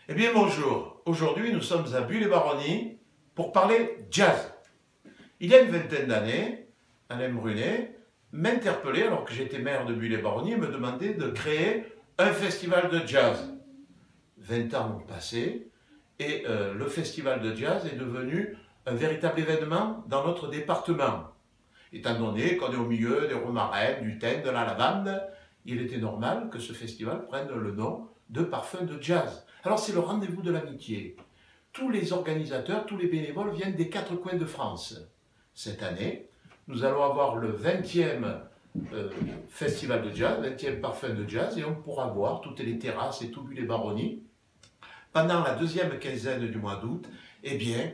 Eh bien bonjour, aujourd'hui nous sommes à Buis-les-Baronnies pour parler jazz. Il y a une vingtaine d'années, Alain Brunet m'interpellait alors que j'étais maire de Buis-les-Baronnies et me demandait de créer un festival de jazz. 20 ans ont passé et le festival de jazz est devenu un véritable événement dans notre département. Étant donné qu'on est au milieu des romarins, du thym, de la lavande, il était normal que ce festival prenne le nom de Parfum de Jazz. Alors c'est le rendez-vous de l'amitié. Tous les organisateurs, tous les bénévoles viennent des 4 coins de France. Cette année, nous allons avoir le 20e festival de jazz, 20e Parfum de Jazz, et on pourra voir toutes les terrasses et tout Buis-les-Baronnies pendant la deuxième quinzaine du mois d'août, eh bien,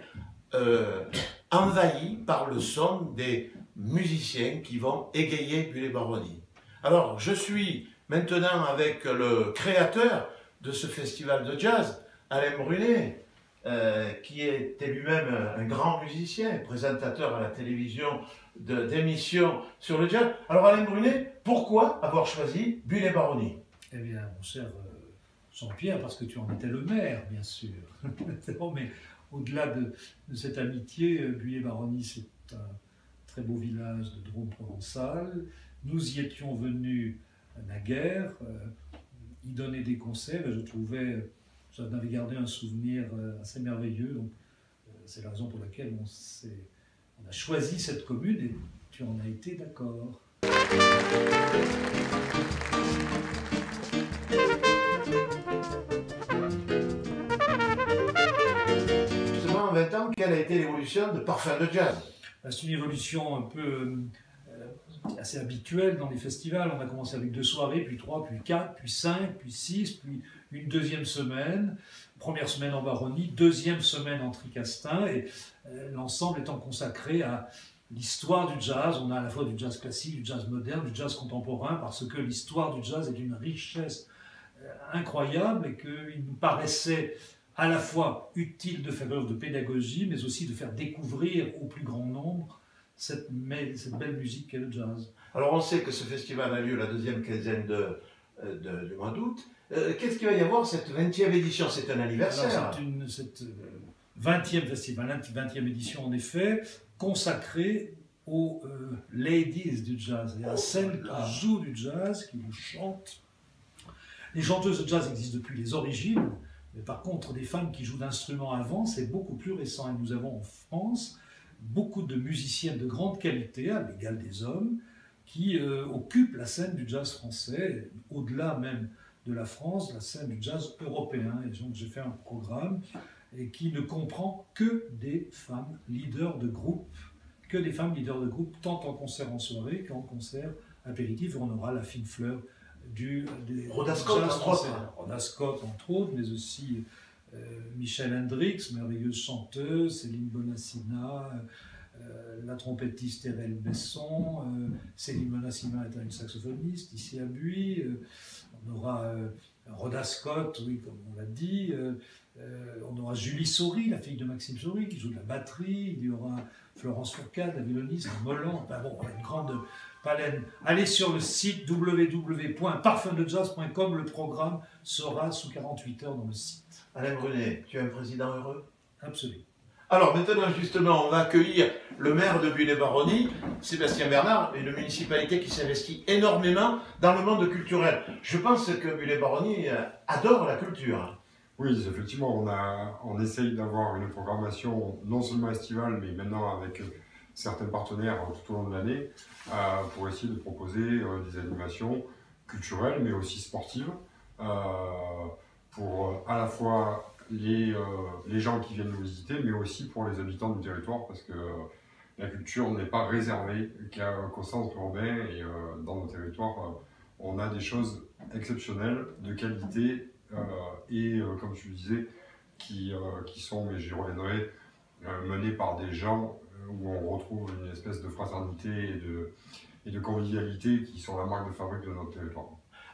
envahi par le son des musiciens qui vont égayer Buis-les-Baronnies. Alors, je suis maintenant avec le créateur de ce festival de jazz, Alain Brunet, qui était lui-même un grand musicien, présentateur à la télévision d'émissions sur le jazz. Alors, Alain Brunet, pourquoi avoir choisi Buis-les-Baronnies? Eh bien, mon cher Jean-Pierre, parce que tu en étais le maire, bien sûr. Bon, mais au-delà de cette amitié, Buis-les-Baronnies, c'est un très beau village de Drôme provençal. Nous y étions venus naguère, y donner des concerts, et j'en avais gardé un souvenir assez merveilleux. Donc, c'est la raison pour laquelle on a choisi cette commune et tu en as été d'accord. Justement, en 20 ans, quelle a été l'évolution de Parfum de Jazz? C'est une évolution un peu assez habituelle dans les festivals. On a commencé avec 2 soirées, puis 3, puis 4, puis 5, puis 6, puis une deuxième semaine. Première semaine en Baronnie, deuxième semaine en Tricastin, et l'ensemble étant consacré à l'histoire du jazz. On a à la fois du jazz classique, du jazz moderne, du jazz contemporain, parce que l'histoire du jazz est d'une richesse incroyable et qu'il nous paraissait à la fois utile de faire œuvre de pédagogie, mais aussi de faire découvrir au plus grand nombre cette belle musique qu'est le jazz. Alors on sait que ce festival a lieu la deuxième quinzaine du mois d'août. Qu'est-ce qu'il va y avoir cette 20e édition? C'est un anniversaire. C'est cette 20e festival, 20e édition en effet, consacrée aux ladies du jazz, et à celles qui jouent du jazz, qui le chantent. Les chanteuses de jazz existent depuis les origines, mais par contre, des femmes qui jouent d'instruments avant, c'est beaucoup plus récent. Et nous avons en France beaucoup de musiciennes de grande qualité, à l'égal des hommes, qui occupent la scène du jazz français, au-delà même de la France, la scène du jazz européen. Et donc j'ai fait un programme qui ne comprend que des femmes leaders de groupe, tant en concert en soirée qu'en concert apéritif. On aura la fine fleur des Rhoda Scott, entre autres. Rhoda Scott, entre autres, mais aussi Michelle Hendricks, merveilleuse chanteuse, Céline Bonassina, la trompettiste Thérèse Besson, Céline Bonassina est une saxophoniste ici à Buis, on aura Rhoda Scott, oui, comme on l'a dit, on aura Julie Saury, la fille de Maxime Saury, qui joue de la batterie, il y aura Florence Fourcade, la violoniste, Molland, enfin bon, on a une grande palette. Allez sur le site www.parfumdejazz.com, le programme sera sous 48 heures dans le site. Alain Brunet, tu es un président heureux? Absolument. Alors maintenant, justement, on va accueillir le maire de Buis-les-Baronnies, Sébastien Bernard, et une municipalité qui s'investit énormément dans le monde culturel. Je pense que Buis-les-Baronnies adore la culture. Oui, effectivement, on essaye d'avoir une programmation non seulement estivale, mais maintenant avec certains partenaires tout au long de l'année, pour essayer de proposer des animations culturelles, mais aussi sportives, pour à la fois les gens qui viennent nous visiter, mais aussi pour les habitants du territoire, parce que la culture n'est pas réservée qu'au centre urbain, et dans nos territoires, on a des choses exceptionnelles, de qualité, et comme tu le disais, qui sont, mais j'y reviendrai, menées par des gens où on retrouve une espèce de fraternité et de convivialité qui sont la marque de fabrique de notre territoire.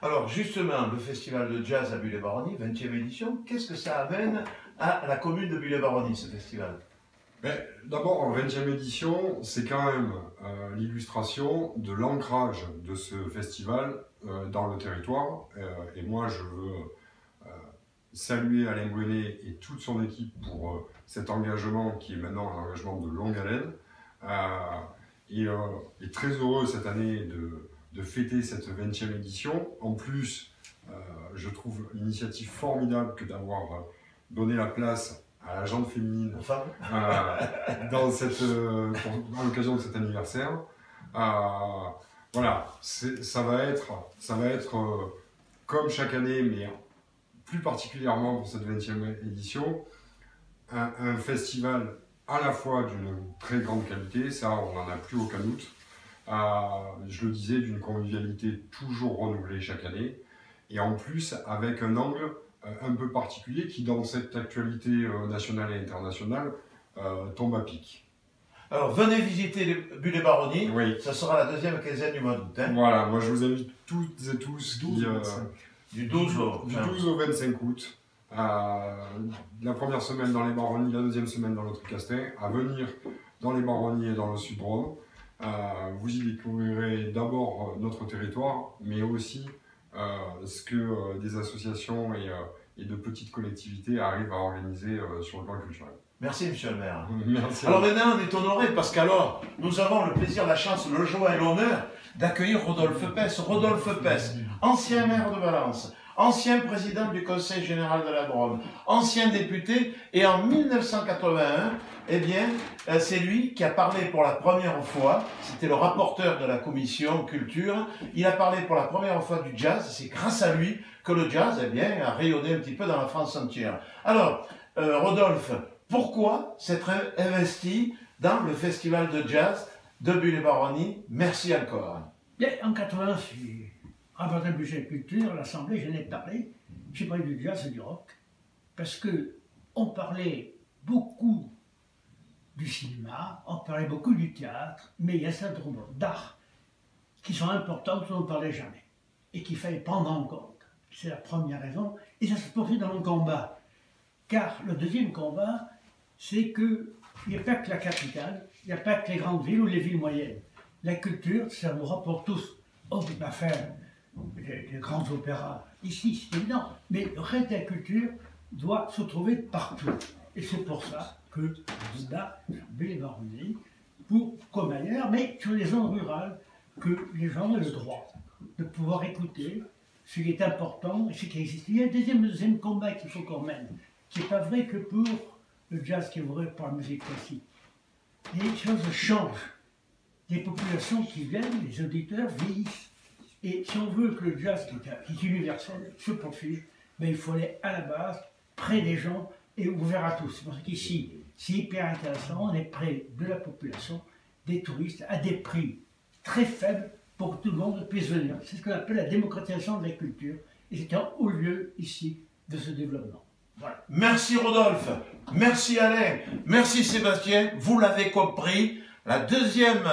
Alors justement, le festival de jazz à Buis-les-Baronnies, 20e édition, qu'est-ce que ça amène à la commune de Buis-les-Baronnies, ce festival? D'abord, en 20e édition, c'est quand même l'illustration de l'ancrage de ce festival dans le territoire. Et moi, je veux saluer Alain Brunet et toute son équipe pour cet engagement qui est maintenant un engagement de longue haleine. Et très heureux cette année de fêter cette 20e édition. En plus, je trouve l'initiative formidable que d'avoir donné la place à la jante féminine à l'occasion de cet anniversaire. Voilà, ça va être comme chaque année, mais plus particulièrement pour cette 20e édition, un festival à la fois d'une très grande qualité, ça on n'en a plus aucun doute, je le disais, d'une convivialité toujours renouvelée chaque année, et en plus avec un angle un peu particulier qui dans cette actualité nationale et internationale tombe à pic. Alors venez visiter les Bulle-et-Baronnie, oui. Ça sera la deuxième quinzaine du mois d'août. Hein. Voilà, moi je vous invite toutes et tous du 12 au 25 août. La première semaine dans les Baronnies, la deuxième semaine dans l'autre Castin, à venir dans les Baronnies et dans le Sud-Rhône. Vous y découvrirez d'abord notre territoire, mais aussi ce que des associations et de petites collectivités arrivent à organiser sur le plan culturel. Merci, monsieur le maire. Merci. Alors maintenant, on est honoré parce qu'alors, nous avons le plaisir, la chance, le joie et l'honneur d'accueillir Rodolphe Pesse. Rodolphe Pesse, ancien maire de Valence, ancien président du Conseil général de la Drôme, ancien député, et en 1981, eh bien, c'est lui qui a parlé pour la première fois, c'était le rapporteur de la commission culture, il a parlé pour la première fois du jazz, c'est grâce à lui que le jazz, eh bien, a rayonné un petit peu dans la France entière. Alors, Rodolphe, pourquoi s'être investi dans le festival de jazz de Bulle-et-Baronnie? Merci encore. Bien, en 80, je suis rapporteur du budget culture, à l'Assemblée, j'en ai parlé. J'ai parlé du jazz et du rock, parce que on parlait beaucoup du cinéma, on parlait beaucoup du théâtre, mais il y a certains d'art qui sont importants dont on ne parlait jamais, et qu'il fallait prendre en compte. C'est la première raison, et ça se poursuit dans mon combat. Car le deuxième combat, c'est qu'il n'y a pas que la capitale, il n'y a pas que les grandes villes ou les villes moyennes. La culture, ça nous rapporte tous. On ne peut pas faire des grands opéras ici, c'est évident. Mais le reste de la culture doit se trouver partout. Et c'est pour ça que je me bats sur Bulle-et-Baronnie, comme ailleurs, mais sur les zones rurales, que les gens ont le droit de pouvoir écouter ce qui est important et ce qui existe. Il y a un deuxième combat qu'il faut qu'on mène, qui n'est pas vrai que pour le jazz, qui est vrai pour la musique classique. Les choses changent. Les populations qui viennent, les auditeurs vieillissent. Et si on veut que le jazz, qui est universel, se poursuive, ben il faut aller à la base, près des gens et ouvert à tous. Parce qu'ici, c'est hyper intéressant, on est près de la population, des touristes, à des prix très faibles pour que tout le monde puisse venir. C'est ce qu'on appelle la démocratisation de la culture. Et c'est un haut lieu ici de ce développement. Voilà. Merci Rodolphe, merci Alain, merci Sébastien, vous l'avez compris, la deuxième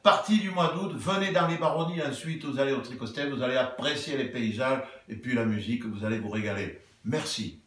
partie du mois d'août, venez dans les Baronnies, ensuite vous allez au Tricostel, vous allez apprécier les paysages et puis la musique, vous allez vous régaler. Merci.